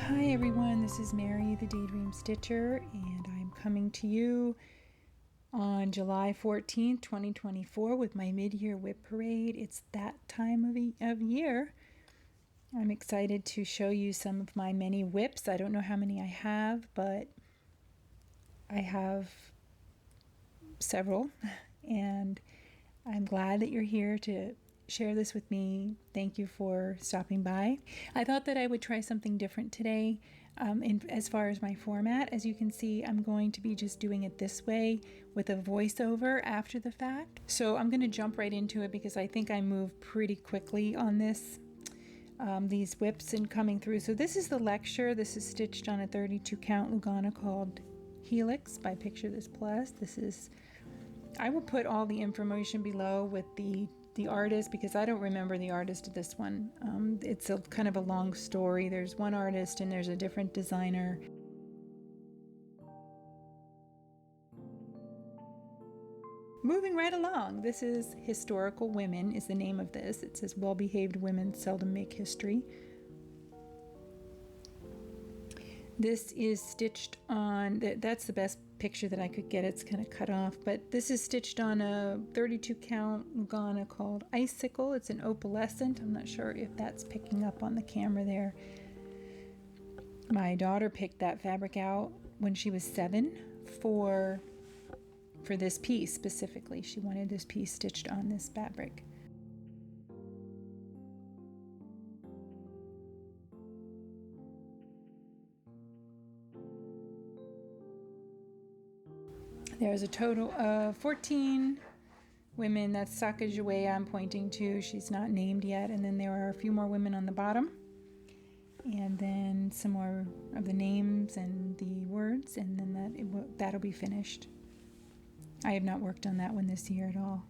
Hi everyone, this is Mary the Daydream Stitcher, and I'm coming to you on July 14th, 2024 with my mid-year WIP parade. It's that time of year. I'm excited to show you some of my many WIPs. I don't know how many I have, but I have several, and I'm glad that you're here to share this with me. Thank you for stopping by. I thought that I would try something different today as far as my format. As you can see, I'm going to be just doing it this way with a voiceover after the fact. So I'm going to jump right into it because I think I moved pretty quickly on this. These WIPs and coming through. So this is the lecture. This is stitched on a 32 count Lugana called Helix by Picture This Plus. I will put all the information below with the artist, because I don't remember the artist of this one. It's a kind of a long story. There's one artist and there's a different designer. Moving right along, this is Historical Women is the name of this. It says well-behaved women seldom make history. This is stitched on, that's the best picture that I could get. It's kind of cut off, but this is stitched on a 32 count Lugana called Icicle. It's an opalescent. I'm not sure if that's picking up on the camera there. My daughter picked that fabric out when she was 7 for this piece specifically. She wanted this piece stitched on this fabric. There's a total of 14 women. That's Sakajuea I'm pointing to. She's not named yet. And then there are a few more women on the bottom. And then some more of the names and the words. And then that'll be finished. I have not worked on that one this year at all.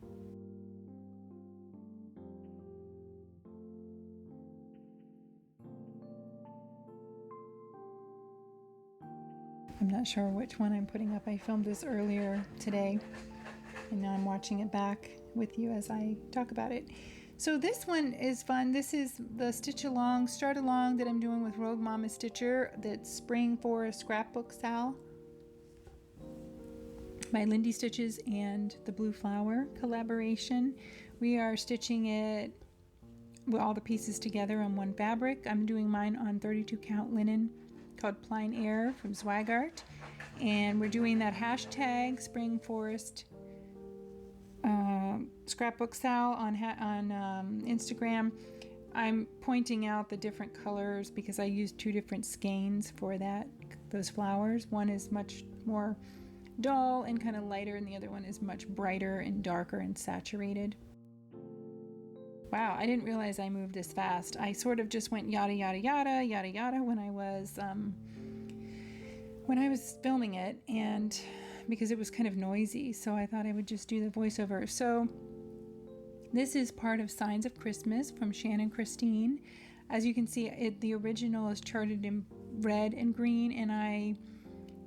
I'm not sure which one I'm putting up. I filmed this earlier today, and now I'm watching it back with you as I talk about it. So this one is fun. This is the start along that I'm doing with Rogue Mama Stitcher. That's Spring Forest Scrapbook Sal. My Lindy Stitches and the Blue Flower collaboration. We are stitching it with all the pieces together on one fabric. I'm doing mine on 32 count linen called Plein Air from Swagart, and we're doing that hashtag Spring Forest Scrapbook Sal on Instagram. I'm pointing out the different colors because I used 2 different skeins for those flowers. One is much more dull and kind of lighter, and the other one is much brighter and darker and saturated. Wow, I didn't realize I moved this fast. I sort of just went yada yada yada yada yada when I was filming it, and because it was kind of noisy, so I thought I would just do the voiceover. So this is part of Signs of Christmas from Shannon Christine. As you can see, the original is charted in red and green, and I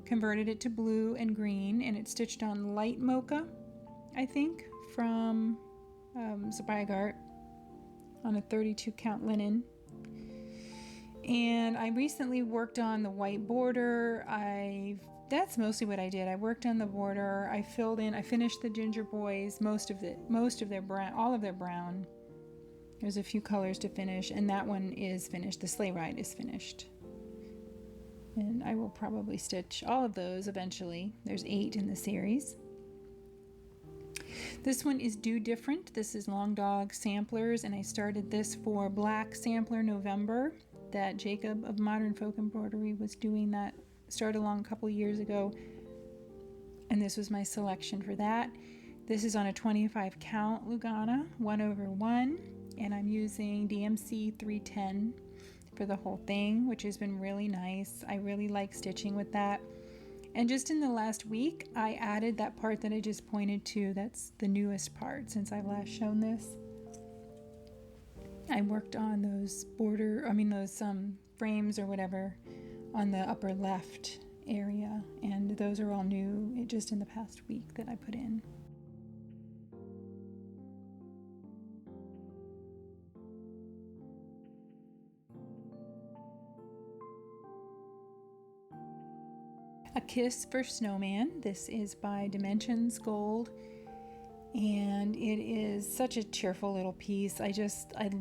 converted it to blue and green, and it's stitched on light mocha, I think, from Swagart, on a 32 count linen. And I recently worked on the white border. That's mostly what I did. I worked on the border. I finished the Ginger Boys, most of their brown, all of their brown. There's a few colors to finish, and that one is finished. The Sleigh Ride is finished. And I will probably stitch all of those eventually. There's 8 in the series. This one is Do Different. This is Long Dog Samplers, and I started this for Black Sampler November. That Jacob of Modern Folk Embroidery was doing that start along a couple years ago, and this was my selection for that. This is on a 25 count Lugana 1/1, and I'm using DMC 310 for the whole thing, which has been really nice. I really like stitching with that. And just in the last week, I added that part that I just pointed to. That's the newest part since I've last shown this. I worked on those frames or whatever on the upper left area, and those are all new just in the past week that I put in. Kiss for Snowman. This is by Dimensions Gold, and it is such a cheerful little piece. I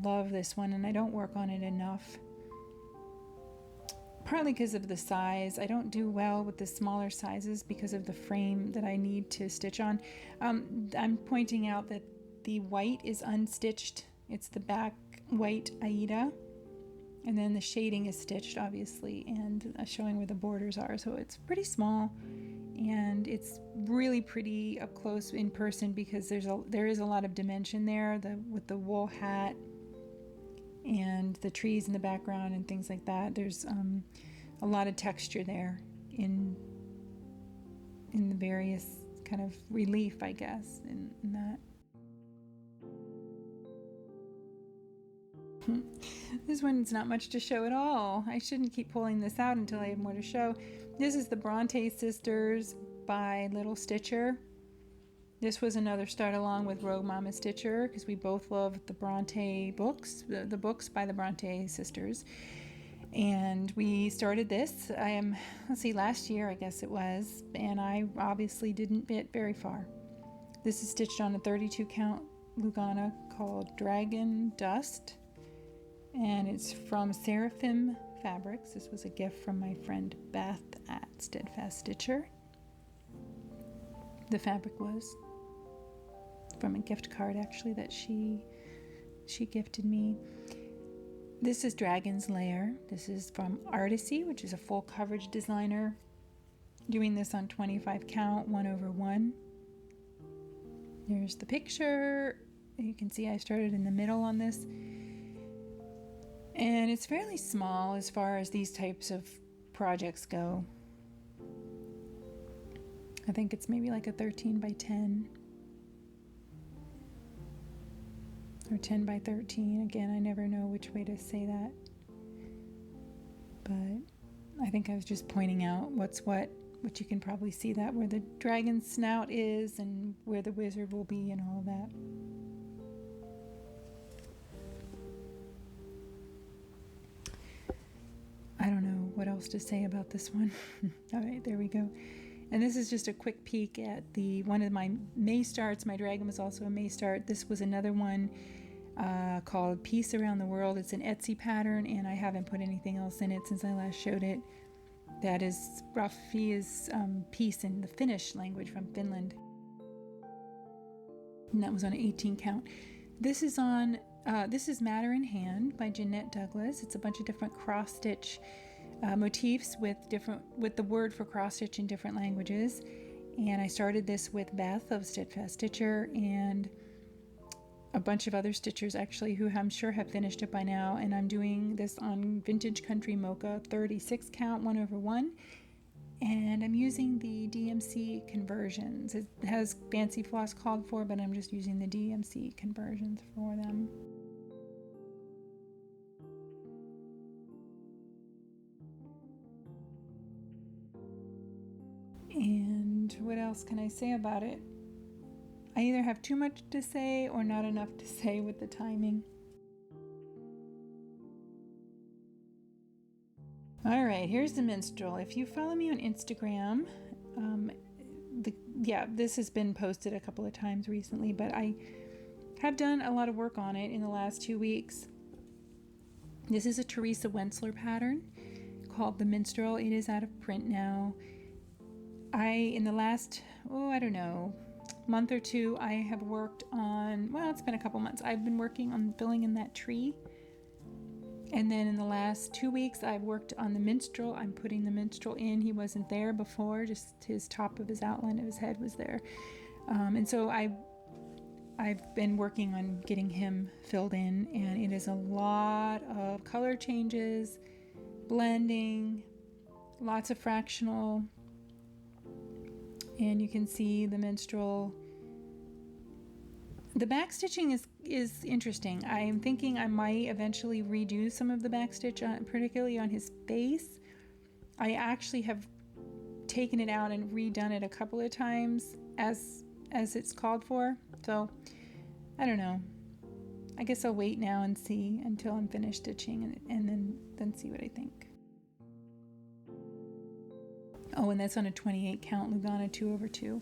love this one, and I don't work on it enough. Partly because of the size. I don't do well with the smaller sizes because of the frame that I need to stitch on. I'm pointing out that the white is unstitched. It's the back white Aida, and then the shading is stitched, obviously, and showing where the borders are. So it's pretty small, and it's really pretty up close in person because there is a lot of dimension there, with the wool hat and the trees in the background and things like that. There's a lot of texture there in the various kind of relief, I guess, in that. This one's not much to show at all. I shouldn't keep pulling this out until I have more to show. This is the Bronte Sisters by Little Stitcher. This was another start along with Rogue Mama Stitcher because we both love the Bronte books, the books by the Bronte sisters. And we started this, last year I guess it was, and I obviously didn't get very far. This is stitched on a 32 count Lugana called Dragon Dust, and it's from Seraphim Fabrics. This was a gift from my friend Beth at Steadfast Stitcher. The fabric was from a gift card, actually, that she gifted me. This is Dragon's Lair. This is from Artecy, which is a full coverage designer, doing this on 25 count 1/1. There's the picture. You can see I started in the middle on this, and it's fairly small as far as these types of projects go. I think it's maybe like a 13 by 10 or 10 by 13. Again, I never know which way to say that, but I think I was just pointing out what's what, which you can probably see that where the dragon's snout is and where the wizard will be and all that. I don't know what else to say about this one. All right, there we go. And this is just a quick peek at one of my May starts. My dragon was also a May start. This was another one called Peace Around the World. It's an Etsy pattern, and I haven't put anything else in it since I last showed it. That is Rafia's piece in the Finnish language from Finland. And that was on an 18 count. This is Matter in Hand by Jeanette Douglas. It's a bunch of different cross-stitch motifs with the word for cross-stitch in different languages. And I started this with Beth of Steadfast Stitcher and a bunch of other stitchers, actually, who I'm sure have finished it by now. And I'm doing this on Vintage Country Mocha 36 count 1/1. And I'm using the DMC conversions. It has fancy floss called for, but I'm just using the DMC conversions for them. And what else can I say about it? I either have too much to say or not enough to say with the timing. All right, here's the Minstrel. If you follow me on Instagram, this has been posted a couple of times recently, but I have done a lot of work on it in the last 2 weeks. This is a Teresa Wentzler pattern called the Minstrel. It is out of print now. In the last, month or two, I have worked on, it's been a couple months. I've been working on filling in that tree. And then in the last 2 weeks, I've worked on the Minstrel. I'm putting the Minstrel in. He wasn't there before, just his top of his outline of his head was there. And so I've been working on getting him filled in, and it is a lot of color changes, blending, lots of fractional. And you can see the Minstrel. The back stitching is interesting. I am thinking I might eventually redo some of the back stitch, particularly on his face. I actually have taken it out and redone it a couple of times as it's called for. So I don't know. I guess I'll wait now and see until I'm finished stitching and then see what I think. Oh, and that's on a 28 count Lugana 2/2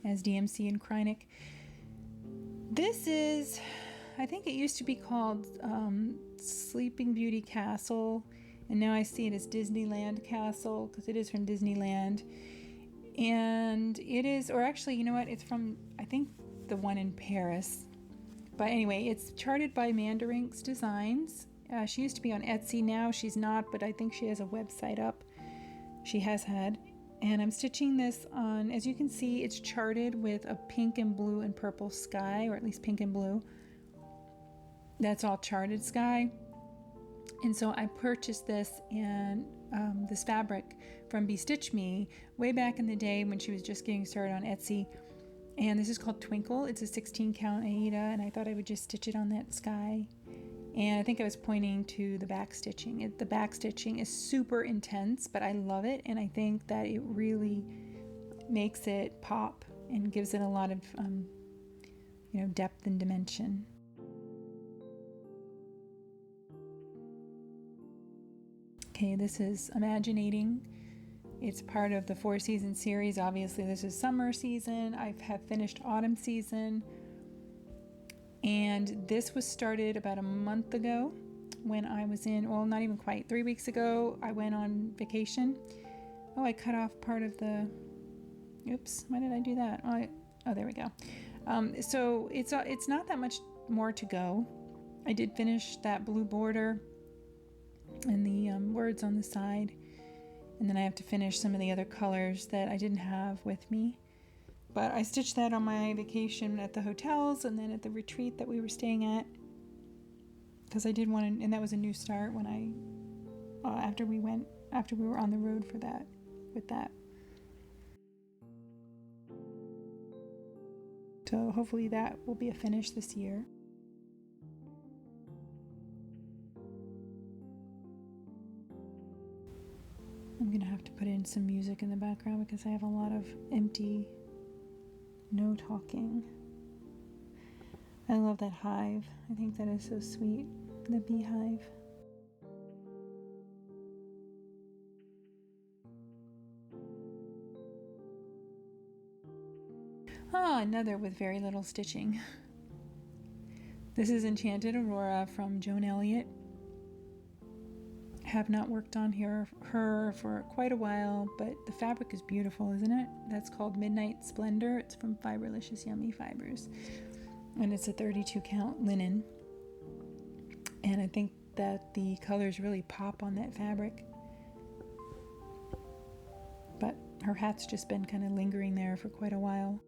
as DMC and Krynic. This is, I think it used to be called Sleeping Beauty Castle, and now I see it as Disneyland Castle because it is from Disneyland. And it is, or actually, you know what, it's from, I think, the one in Paris. But anyway, it's charted by Mandarinks Designs. She used to be on Etsy, now she's not, but I think she has a website up. She has had. And I'm stitching this on, as you can see, it's charted with a pink and blue and purple sky, or at least pink and blue. That's all charted sky. And so I purchased this and this fabric from Bestitch Me way back in the day when she was just getting started on Etsy. And this is called Twinkle. It's a 16 count Aida, and I thought I would just stitch it on that sky. And I think I was pointing to the back stitching. The back stitching is super intense, but I love it, and I think that it really makes it pop and gives it a lot of depth and dimension. Okay, this is Imaginating. It's part of the 4-season series. Obviously, this is summer season. I have finished autumn season. And this was started about a month ago when I was in, well, not even quite, 3 weeks ago, I went on vacation. Oh, I cut off part of the, oops, why did I do that? Oh, there we go. So it's not that much more to go. I did finish that blue border and the words on the side. And then I have to finish some of the other colors that I didn't have with me. But I stitched that on my vacation at the hotels and then at the retreat that we were staying at. Because I did want to, and that was a new start when after we were on the road for that, with that. So hopefully that will be a finish this year. I'm going to have to put in some music in the background because I have a lot of empty, no talking. I love that hive. I think that is so sweet, the beehive. Oh, another with very little stitching. This is Enchanted Aurora from Joan Elliott. Have not worked on her for quite a while, but the fabric is beautiful, isn't it? That's called Midnight Splendor. It's from Fiberlicious Yummy Fibers, and it's a 32 count linen. And I think that the colors really pop on that fabric. But her hat's just been kind of lingering there for quite a while.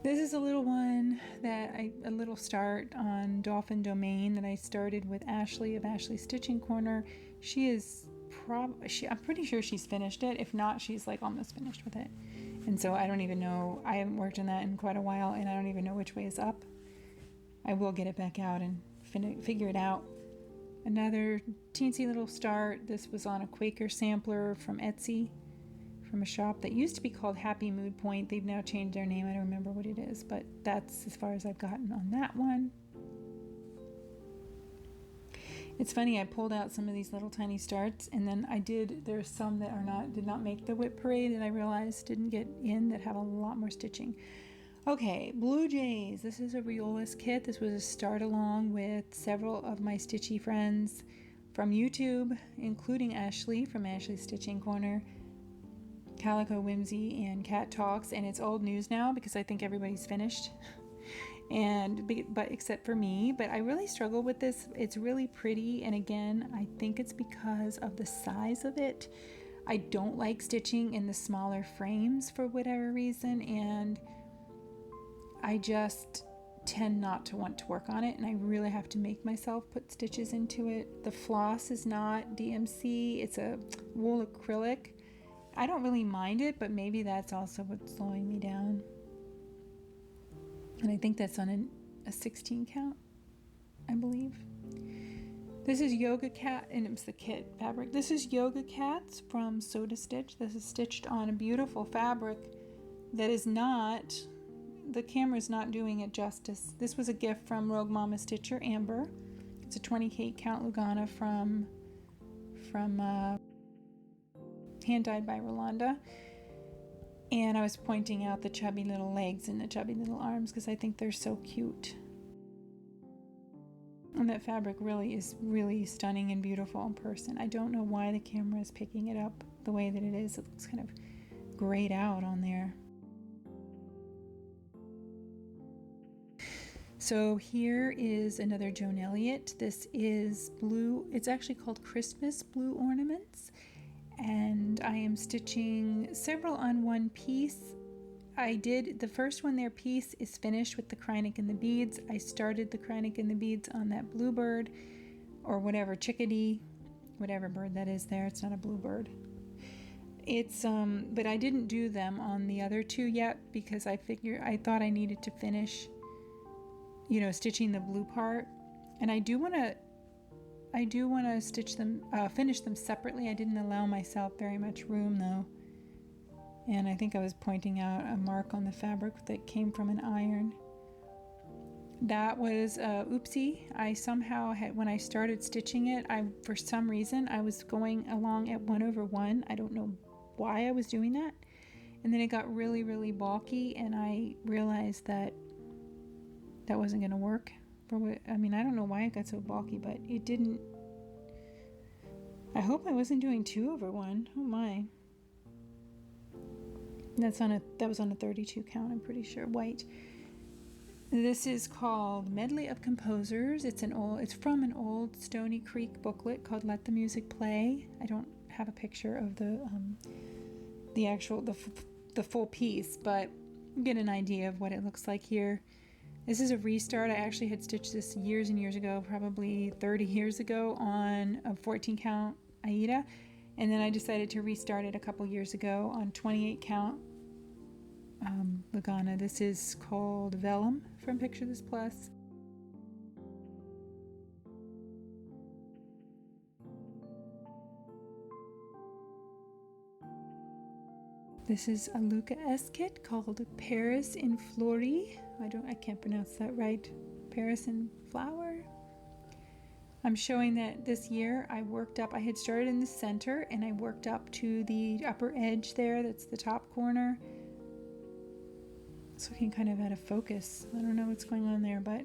This is a little one a little start on Dolphin Domain that I started with Ashley of Ashley Stitching Corner. I'm pretty sure she's finished it. If not, she's like almost finished with it. And so I don't even know, I haven't worked on that in quite a while, and I don't even know which way is up. I will get it back out and figure it out. Another teensy little start. This was on a Quaker Sampler from Etsy, from a shop that used to be called Happy Mood Point. They've now changed their name. I don't remember what it is, but that's as far as I've gotten on that one. It's funny, I pulled out some of these little tiny starts, and then there's some that did not make the WIP parade that I realized didn't get in, that have a lot more stitching. Okay, Blue Jays. This is a Riolis kit. This was a start along with several of my stitchy friends from YouTube, including Ashley from Ashley Stitching Corner, Calico Whimsy, and Cat Talks. And it's old news now because I think everybody's finished, but except for me. But I really struggle with this. It's really pretty, and again, I think it's because of the size of it. I don't like stitching in the smaller frames for whatever reason, and I just tend not to want to work on it, and I really have to make myself put stitches into it. The floss is not DMC, it's a wool acrylic. I don't really mind it, but maybe that's also what's slowing me down. And I think that's on a 16 count, I believe. This is Yoga Cat, and it was the kit fabric. This is Yoga Cats from Soda Stitch. This is stitched on a beautiful fabric that is not, the camera's not doing it justice. This was a gift from Rogue Mama Stitcher, Amber. It's a 28 count Lugana from hand-dyed by Rolanda. And I was pointing out the chubby little legs and the chubby little arms because I think they're so cute. And that fabric really is really stunning and beautiful in person. I don't know why the camera is picking it up the way that it is. It looks kind of grayed out on there. So here is another Joan Elliott. This is blue. It's actually called Christmas Blue Ornaments. And I am stitching several on one piece. The first one there piece is finished with the Krynic and the beads. I started the Krynic and the beads on that bluebird or whatever, chickadee, whatever bird that is there. It's not a bluebird. It's, but I didn't do them on the other two yet because I thought I needed to finish, stitching the blue part. And I do want to stitch them, finish them separately. I didn't allow myself very much room though. And I think I was pointing out a mark on the fabric that came from an iron. That was oopsie. I somehow had, when I started stitching it, for some reason, I was going along at 1/1. I don't know why I was doing that. And then it got really, really bulky, and I realized that wasn't going to work. I don't know why it got so bulky, but it didn't. I hope I wasn't doing 2/1. Oh my. That was on a 32 count, I'm pretty sure, white. This is called Medley of Composers. It's from an old Stoney Creek booklet called Let the Music Play. I don't have a picture of the full piece, but you get an idea of what it looks like here. This is a restart. I actually had stitched this years and years ago, probably 30 years ago, on a 14 count Aida. And then I decided to restart it a couple years ago on 28 count Lugana. This is called Vellum from Picture This Plus. This is a Luca S kit called Paris in Flori. I can't pronounce that right. Paris in Flower. I'm showing that this year I had started in the center and I worked up to the upper edge there. That's the top corner. It's looking kind of out of focus. I don't know what's going on there, but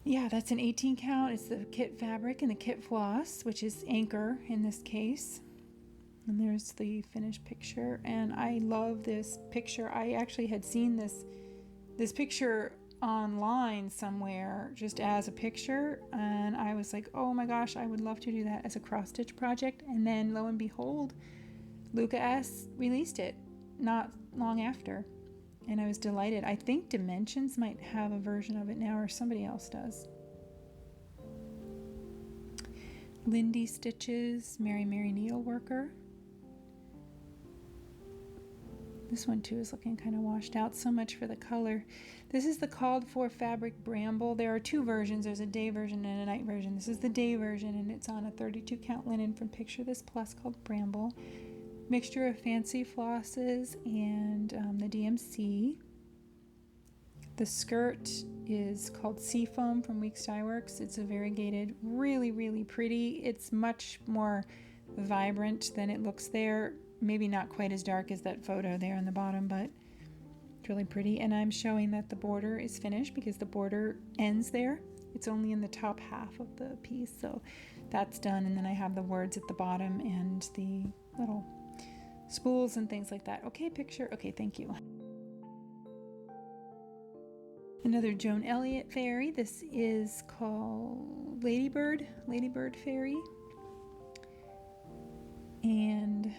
yeah, that's an 18 count. It's the kit fabric and the kit floss, which is Anchor in this case. And there's the finished picture. And I love this picture. I actually had seen this picture online somewhere just as a picture, and I was like, oh my gosh, I would love to do that as a cross stitch project. And then lo and behold, Luca S released it not long after, and I was delighted. I think Dimensions might have a version of it now, or somebody else does. Lindy Stitches, Mary Needleworker. This one too is looking kind of washed out. So much for the color. This is the called for fabric Bramble. There are two versions. There's a day version and a night version. This is the day version, and it's on a 32 count linen from Picture This Plus called Bramble. Mixture of fancy flosses and the DMC. The skirt is called Seafoam from Weeks Dye Works. It's a variegated, really, really pretty. It's much more vibrant than it looks there. Maybe not quite as dark as that photo there on the bottom, but it's really pretty. And I'm showing that the border is finished because the border ends there. It's only in the top half of the piece, so that's done. And then I have the words at the bottom and the little spools and things like that. Okay, picture. Okay, thank you. Another Joan Elliott fairy. This is called Ladybird Fairy. And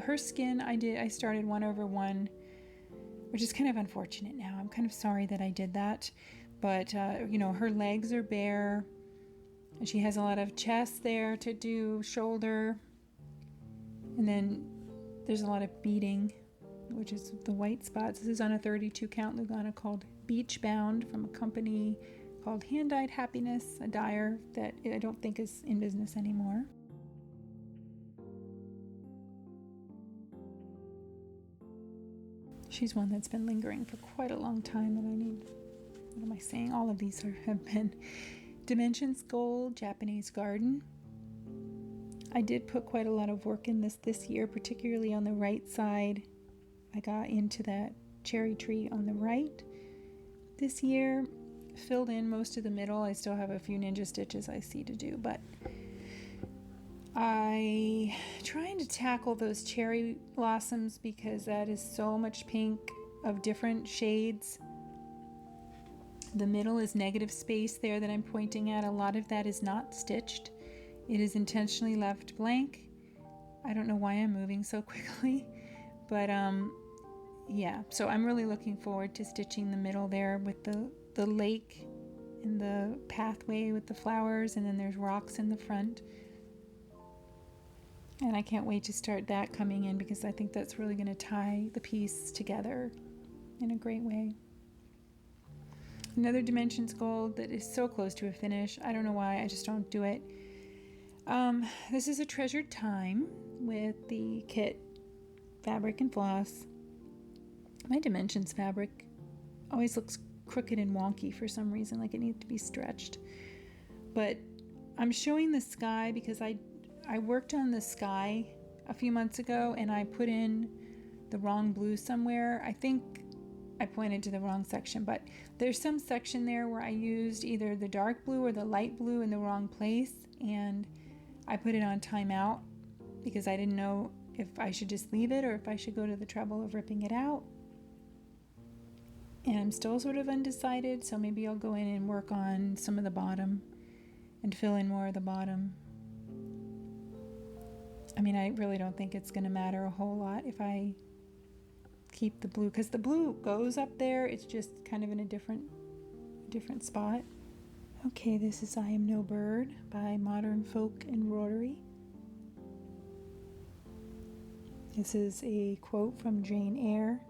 her skin, I started 1/1, which is kind of unfortunate now. I'm kind of sorry that I did that, but her legs are bare, and she has a lot of chest there to do, shoulder, and then there's a lot of beading, which is the white spots. This is on a 32 count Lugana called Beach Bound from a company called Hand Dyed Happiness, a dyer that I don't think is in business anymore. She's one that's been lingering for quite a long time, and what am I saying? All of these have been Dimensions Gold, Japanese Garden. I did put quite a lot of work in this year, particularly on the right side. I got into that cherry tree on the right this year, filled in most of the middle. I still have a few ninja stitches I see to do, but I trying to tackle those cherry blossoms because that is so much pink of different shades. The middle is negative space there that I'm pointing at. A lot of that is not stitched. It is intentionally left blank. I don't know why I'm moving so quickly, but yeah, so I'm really looking forward to stitching the middle there with the lake and the pathway with the flowers, and then there's rocks in the front. And I can't wait to start that coming in because I think that's really going to tie the piece together in a great way. Another Dimensions Gold that is so close to a finish. I don't know why, I just don't do it. This is a Treasured Time with the kit fabric and floss. My Dimensions fabric always looks crooked and wonky for some reason, like it needs to be stretched. But I'm showing the sky because I worked on the sky a few months ago and I put in the wrong blue somewhere. I think I pointed to the wrong section, but there's some section there where I used either the dark blue or the light blue in the wrong place, and I put it on timeout because I didn't know if I should just leave it or if I should go to the trouble of ripping it out. And I'm still sort of undecided, so maybe I'll go in and work on some of the bottom and fill in more of the bottom. I mean, I really don't think it's going to matter a whole lot if I keep the blue, because the blue goes up there, it's just kind of in a different spot. Okay, this is I Am No Bird by Modern Folk Embroidery. This is a quote from Jane Eyre,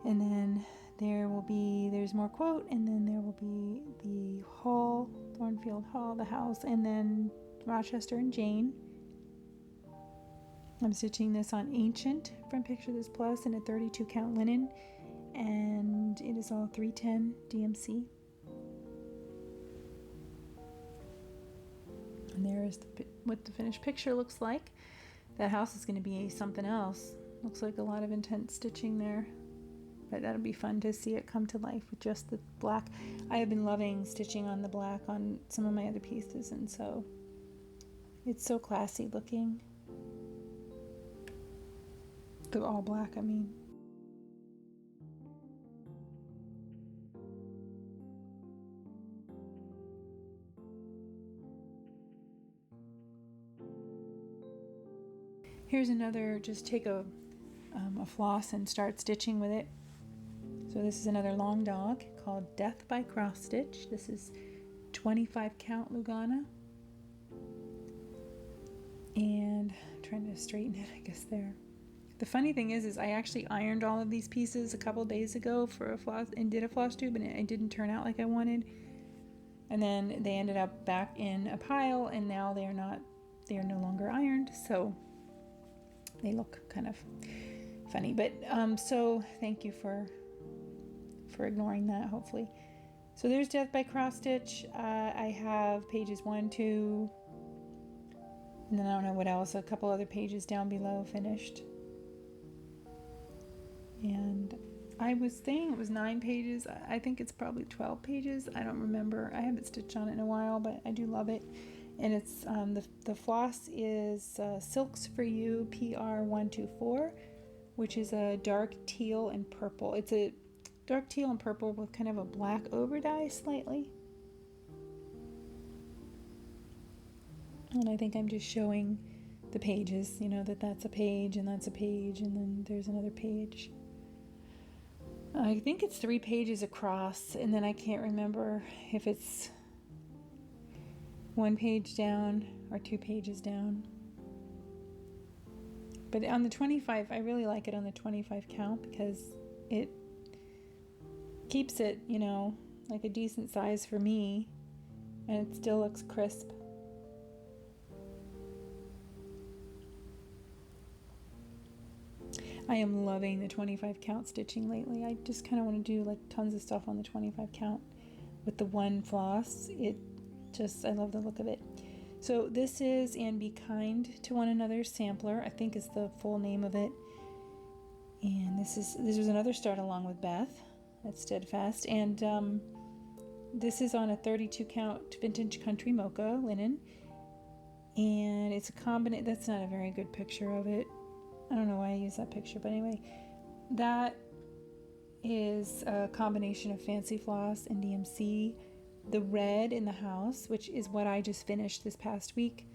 and then there's more quote, and then there will be the hall, Thornfield Hall, the house, and then Rochester and Jane. I'm stitching this on Ancient from Picture This Plus in a 32 count linen, and it is all 310 DMC. And there's what the finished picture looks like. That house is going to be something else. Looks like a lot of intense stitching there, but that'll be fun to see it come to life with just the black. I have been loving stitching on the black on some of my other pieces, and so it's so classy looking. The all black, I mean. Here's another, just take a floss and start stitching with it. So this is another long dog called Death by Cross Stitch. This is 25 count Lugana. And I'm trying to straighten it, I guess, there. The funny thing is I actually ironed all of these pieces a couple days ago for a floss and did a Flosstube, and it didn't turn out like I wanted. And then they ended up back in a pile, and now they are no longer ironed, so they look kind of funny. But so thank you for ignoring that, hopefully. So there's Death by Cross Stitch. I have pages 1, 2, and then I don't know what else, a couple other pages down below finished. And I was saying it was 9 pages. I think it's probably 12 pages. I don't remember. I haven't stitched on it in a while, but I do love it. And it's the floss is Silks for You PR124, which is a dark teal and purple. It's a dark teal and purple with kind of a black overdye slightly. And I think I'm just showing the pages, that's a page and that's a page, and then there's another page. I think it's 3 pages across, and then I can't remember if it's 1 page down or 2 pages down. But on the 25, I really like it on the 25 count because it keeps it, like a decent size for me, and it still looks crisp. I am loving the 25 count stitching lately. I just kind of want to do like tons of stuff on the 25 count with the one floss. I love the look of it. So this is And Be Kind to One Another Sampler, I think is the full name of it. And this was another start along with Beth at Steadfast. And this is on a 32 count vintage country mocha linen. And it's a combination. That's not a very good picture of it. I don't know why I use that picture, but anyway, that is a combination of Fancy Floss and DMC. The red in the house, which is what I just finished this past week,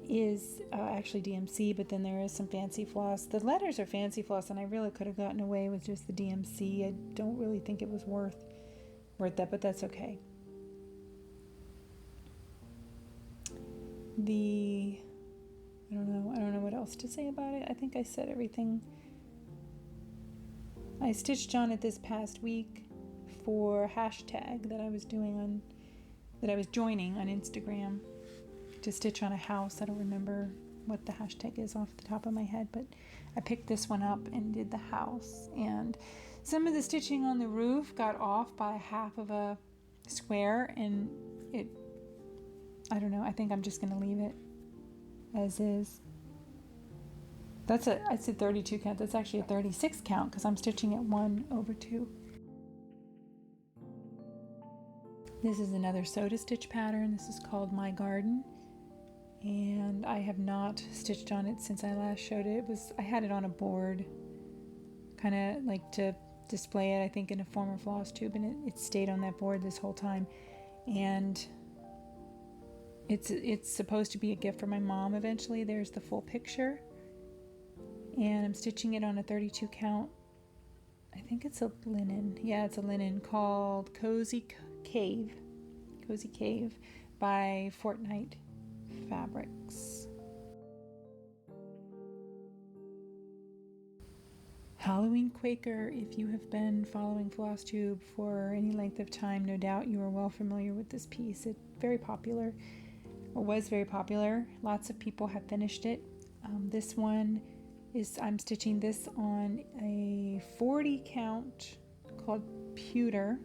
is actually DMC, but then there is some Fancy Floss. The letters are Fancy Floss, and I really could have gotten away with just the DMC. I don't really think it was worth that, but that's okay. I don't know what else to say about it. I think I said everything. I stitched on it this past week for a hashtag that I was joining on Instagram to stitch on a house. I don't remember what the hashtag is off the top of my head, but I picked this one up and did the house. And some of the stitching on the roof got off by half of a square, and I don't know, I think I'm just going to leave it as is. I said 32 count. That's actually a 36 count because I'm stitching at 1/2. This is another soda stitch pattern. This is called My Garden, and I have not stitched on it since I last showed it. I had it on a board, kind of like to display it, I think, in a former Flosstube, and it stayed on that board this whole time. And it's supposed to be a gift for my mom eventually. There's the full picture. And I'm stitching it on a 32 count. I think it's a linen. Yeah, it's a linen called Cozy Cave by Fortnite Fabrics. Halloween Quaker. If you have been following Flosstube for any length of time, no doubt you are well familiar with this piece. It's very popular, or was very popular. Lots of people have finished it. This one I'm stitching this on a 40 count called Pewter.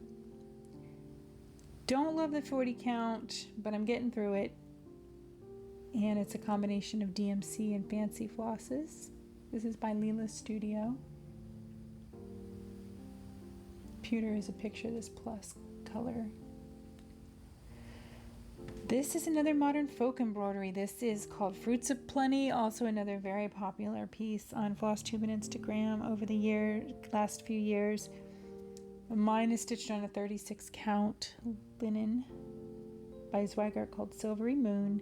Don't love the 40 count, but I'm getting through it. And it's a combination of DMC and Fancy Flosses. This is by Leela's Studio. Pewter is a picture of this plus color. This is another modern folk embroidery. This is called Fruits of Plenty, also another very popular piece on Flosstube and Instagram over the last few years. Mine is stitched on a 36 count linen by Zweigart called Silvery Moon.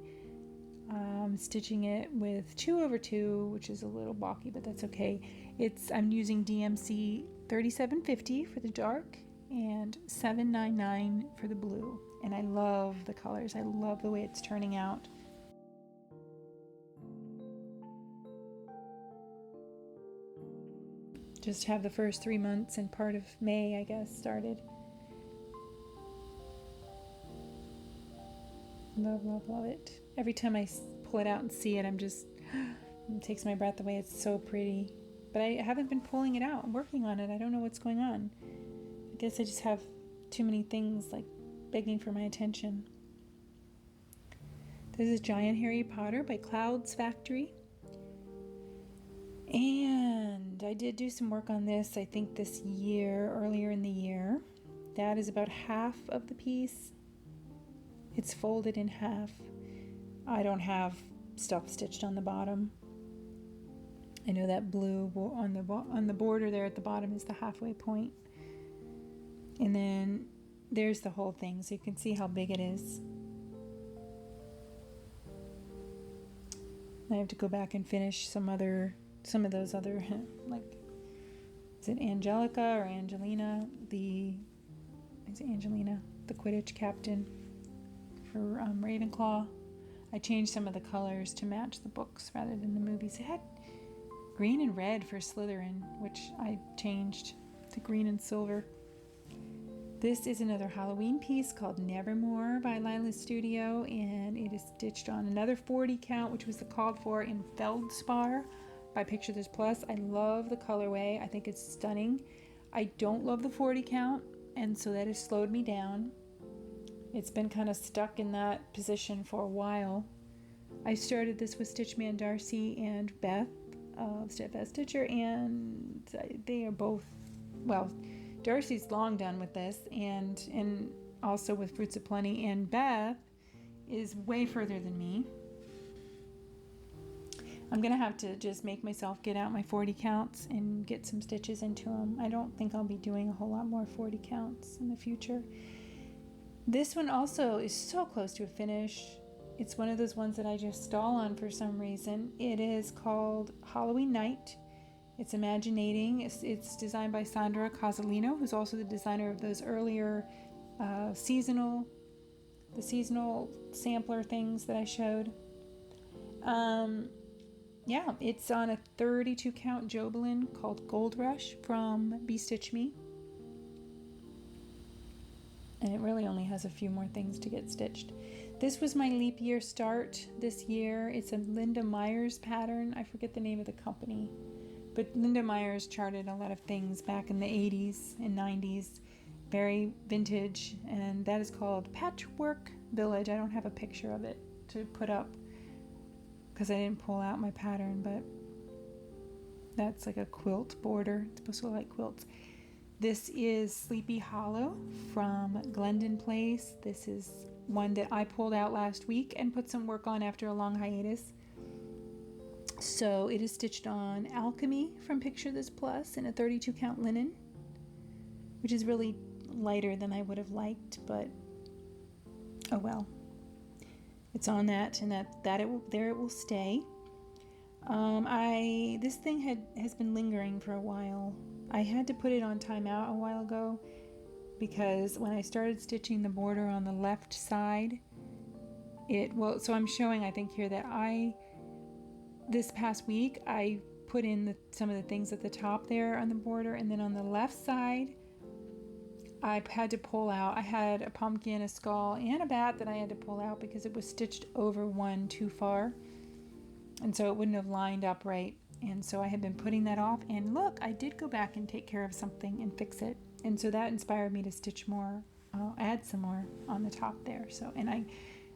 I'm stitching it with 2/2, which is a little balky, but that's okay. I'm using DMC 3750 for the dark and 799 for the blue. And I love the colors. I love the way it's turning out. Just have the first 3 months and part of May, I guess, started. Love, love, love it. Every time I pull it out and see it, it takes my breath away. It's so pretty. But I haven't been pulling it out. I'm working on it. I don't know what's going on. I guess I just have too many things begging for my attention. This is Giant Harry Potter by Clouds Factory. And I did do some work on this, I think earlier in the year. That is about half of the piece. It's folded in half. I don't have stuff stitched on the bottom. I know that blue on the border there at the bottom is the halfway point. And then there's the whole thing, so you can see how big it is. I have to go back and finish some of those other, is it Angelica or Angelina? Is it Angelina, the Quidditch captain for Ravenclaw. I changed some of the colors to match the books rather than the movies. It had green and red for Slytherin, which I changed to green and silver. This is another Halloween piece called Nevermore by Lila's Studio, and it is stitched on another 40 count, which was the called for, in Feldspar by Picture This Plus. I love the colorway. I think it's stunning. I don't love the 40 count, and so that has slowed me down. It's been kind of stuck in that position for a while. I started this with Stitchman Darcy and Beth of Steadfast Stitcher, and they are both, well, Darcy's long done with this, and also with Fruits of Plenty, and Beth is way further than me. I'm going to have to just make myself get out my 40 counts and get some stitches into them. I don't think I'll be doing a whole lot more 40 counts in the future. This one also is so close to a finish. It's one of those ones that I just stall on for some reason. It is called Halloween Night. It's Imaginating. It's designed by Sandra Casalino, who's also the designer of those earlier seasonal sampler things that I showed. Yeah, it's on a 32 count Jobelin called Gold Rush from Be Stitch Me. And it really only has a few more things to get stitched. This was my leap year start this year. It's a Linda Myers pattern. I forget the name of the company. But Linda Myers charted a lot of things back in the 80s and 90s. Very vintage. And that is called Patchwork Village. I don't have a picture of it to put up because I didn't pull out my pattern. But that's like a quilt border. It's supposed to look like quilts. This is Sleepy Hollow from Glendon Place. This is one that I pulled out last week and put some work on after a long hiatus. So it is stitched on Alchemy from Picture This Plus in a 32 count linen, which is really lighter than I would have liked, but oh well. It's on that, and there it will stay. This thing has been lingering for a while. I had to put it on timeout a while ago because when I started stitching the border on the left side, so I'm showing, I think here that this past week, I put in some of the things at the top there on the border, and then on the left side, I had to pull out. I had a pumpkin, a skull, and a bat that I had to pull out because it was stitched over one too far, and so it wouldn't have lined up right. And so I had been putting that off, and look, I did go back and take care of something and fix it. And so that inspired me to stitch more, add some more on the top there. So, and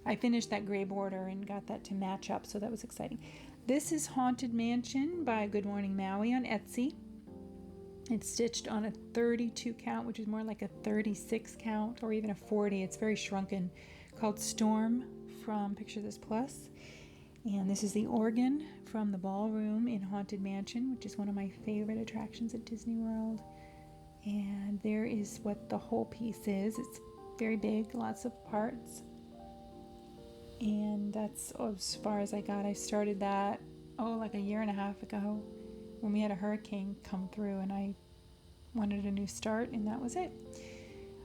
I finished that gray border and got that to match up, so that was exciting. This is Haunted Mansion by Good Morning Maui on Etsy. It's stitched on a 32 count, which is more like a 36 count or even a 40. It's very shrunken, called Storm from Picture This Plus. And this is the organ from the ballroom in Haunted Mansion, which is one of my favorite attractions at Disney World. And there is what the whole piece is. It's very big, lots of parts. And that's as far as I got. I started that, like a year and a half ago when we had a hurricane come through and I wanted a new start, and that was it.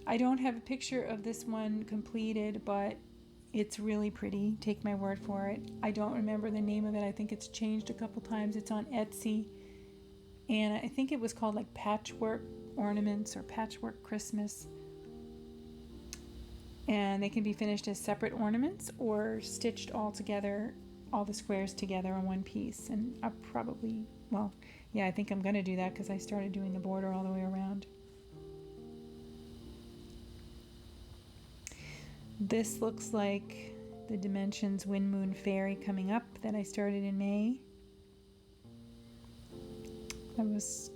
I don't have a picture of this one completed, but it's really pretty. Take my word for it. I don't remember the name of it. I think it's changed a couple times. It's on Etsy. And I think it was called like Patchwork Ornaments or Patchwork Christmas. And they can be finished as separate ornaments or stitched all together, all the squares together on one piece. And I I think I'm going to do that because I started doing the border all the way around. This looks like the Dimensions Wind Moon Fairy coming up that I started in May. I was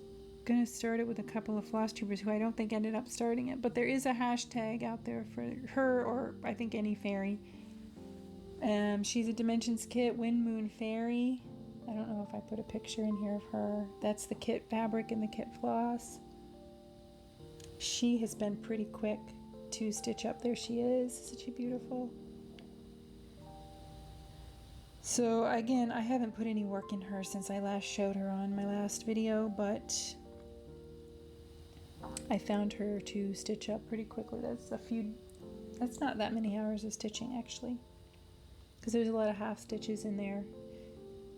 going to start it with a couple of Flosstubers who I don't think ended up starting it, but there is a hashtag out there for her, or I think any fairy. She's a Dimensions kit, Wind Moon Fairy. I don't know if I put a picture in here of her. That's the kit fabric and the kit floss. She has been pretty quick to stitch up. There she is, such a beautiful. So again, I haven't put any work in her since I last showed her on my last video, but I found her to stitch up pretty quickly. That's not that many hours of stitching actually, because there's a lot of half stitches in there,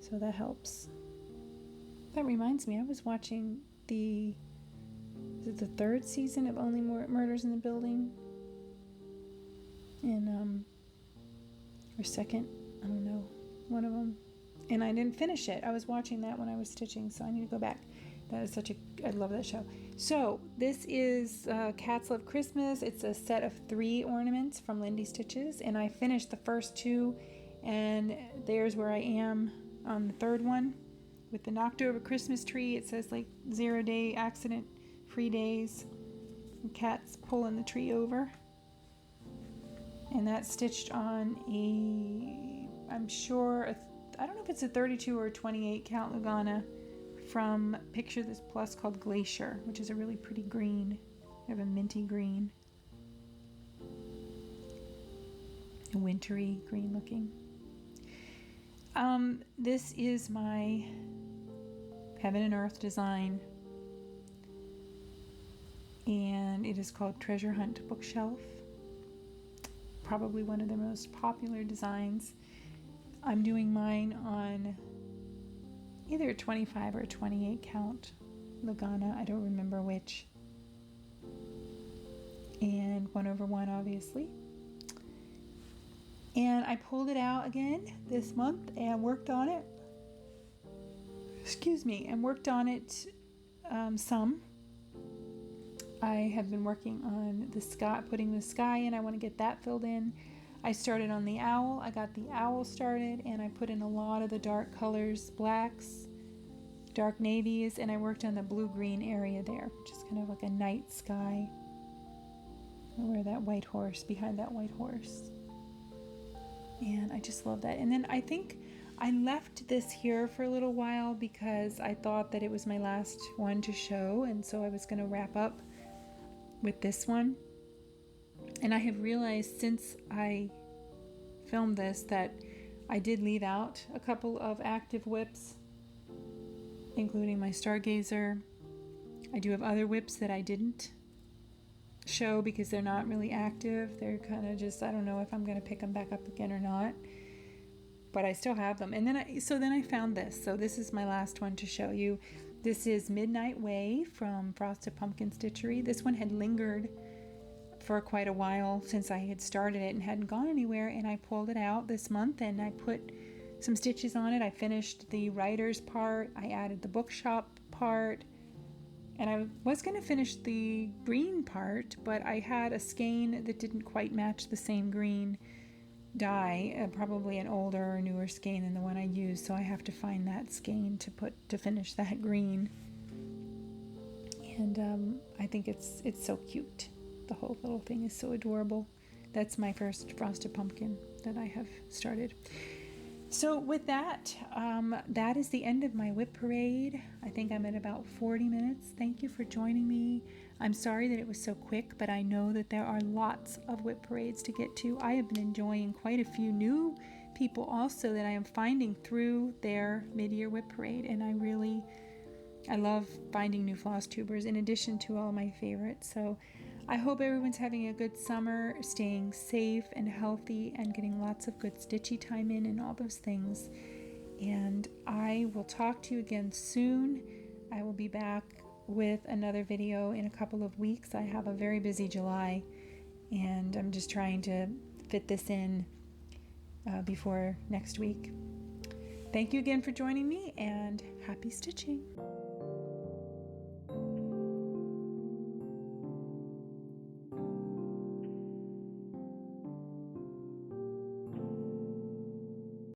so that helps. That reminds me, I was watching the third season of Only Murders in the Building, and or second, I don't know, one of them, and I didn't finish it. I was watching that when I was stitching, so I need to go back. That is I love that show. So this is Cats Love Christmas. It's a set of 3 ornaments from Lindy Stitches, and I finished the first 2, and there's where I am on the 3rd one with the knocked over Christmas tree. It says like 0-day accident-free days. The cat's pulling the tree over. And that's stitched on I'm sure, I don't know if it's a 32 or a 28 count Lugana from Picture This Plus called Glacier, which is a really pretty green. I have a minty green. A wintry green looking. This is my Heaven and Earth design, and it is called Treasure Hunt Bookshelf. Probably one of the most popular designs. I'm doing mine on either a 25 or a 28 count Lugana, I don't remember which, and 1/1 obviously. And I pulled it out again this month and worked on it. And worked on it some. I have been working on the sky, putting the sky in. I want to get that filled in. I started on the owl. I got the owl started, and I put in a lot of the dark colors, blacks, dark navies, and I worked on the blue-green area there, which is kind of like a night sky. Where that white horse, behind that white horse. And I just love that. And then I think I left this here for a little while because I thought that it was my last one to show, and so I was going to wrap up with this one. And I have realized since I filmed this that I did leave out a couple of active WIPs, including my Stargazer. I do have other WIPs that I didn't show because they're not really active. They're kind of just, I don't know if I'm going to pick them back up again or not, but I still have them. And then I found this. So this is my last one to show you. This is Midnight Way from Frosted Pumpkin Stitchery. This one had lingered for quite a while since I had started it and hadn't gone anywhere, and I pulled it out this month and I put some stitches on it. I finished the writer's part, I added the bookshop part, and I was going to finish the green part, but I had a skein that didn't quite match the same green dye, probably an older or newer skein than the one I used, so I have to find that skein to finish that green. And I think it's so cute. The whole little thing is so adorable. That's my first Frosted Pumpkin that I have started. So with that, that is the end of my WIP parade. I think I'm at about 40 minutes. Thank you for joining me. I'm sorry that it was so quick, but I know that there are lots of WIP parades to get to. I have been enjoying quite a few new people also that I am finding through their mid-year WIP parade, and I love finding new Flosstubers in addition to all my favorites. So I hope everyone's having a good summer, staying safe and healthy, and getting lots of good stitchy time in and all those things. And I will talk to you again soon. I will be back with another video in a couple of weeks. I have a very busy July, and I'm just trying to fit this in before next week. Thank you again for joining me, and happy stitching.